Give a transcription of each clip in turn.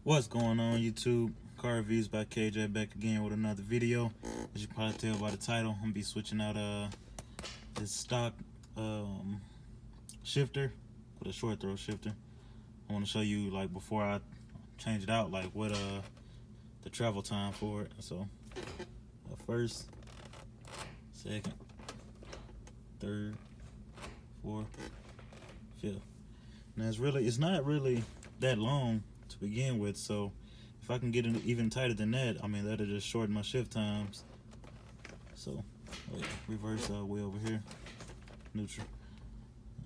What's going on, YouTube? Car Reviews by KJ back again with another video. As you can probably tell by the title, I'm gonna be switching out this stock shifter with a short throw shifter. I want to show you, like, before I change it out, like what the travel time for it. So first, second, third, fourth, fifth. Now it's not really that long to begin with, so if I can get it even tighter than that, I mean, that'll just shorten my shift times. So reverse way over here, neutral.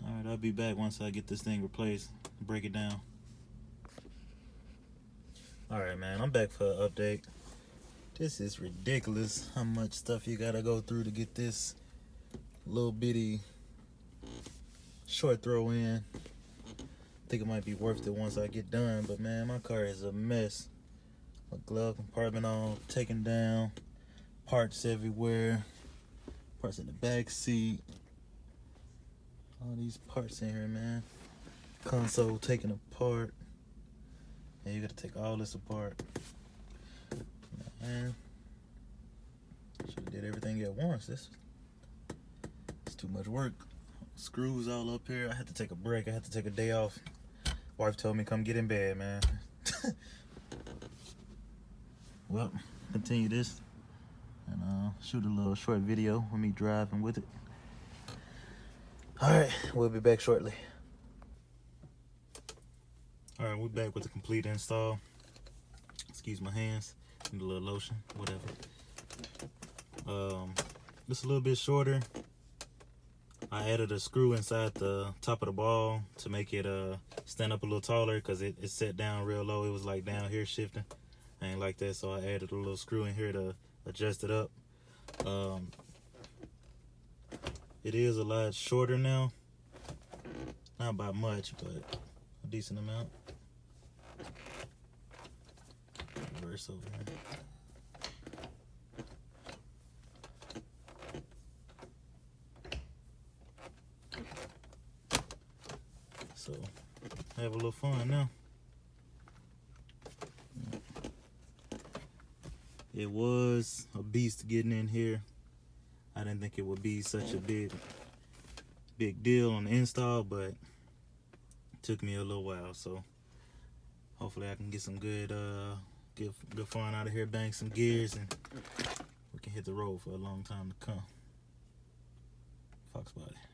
All right, I'll be back once I get this thing replaced, break it down. All right, man, I'm back for an update. This is ridiculous how much stuff you gotta go through to get this little bitty short throw in. I think it might be worth it once I get done, but man, my car is a mess. My glove compartment all taken down, parts everywhere, parts in the back seat, all these parts in here, man. Console taken apart. And you gotta take all this apart. Man, should have did everything at once. It's too much work. Screws all up here. I had to take a break. I had to take a day off. Wife told me come get in bed, man. Well, continue this and shoot a little short video of me driving with it. All right, we'll be back shortly. All right, we're back with the complete install. Excuse my hands. Need a little lotion, whatever. Just a little bit shorter. I added a screw inside the top of the ball to make it stand up a little taller, because it set down real low. It was like down here shifting. I ain't like that, so I added a little screw in here to adjust it up. It is a lot shorter now. Not by much, but a decent amount. Reverse over here. So, have a little fun now. It was a beast getting in here. I didn't think it would be such a big deal on the install, but it took me a little while. So hopefully I can get some good fun out of here, bang some gears, and we can hit the road for a long time to come. Foxbody.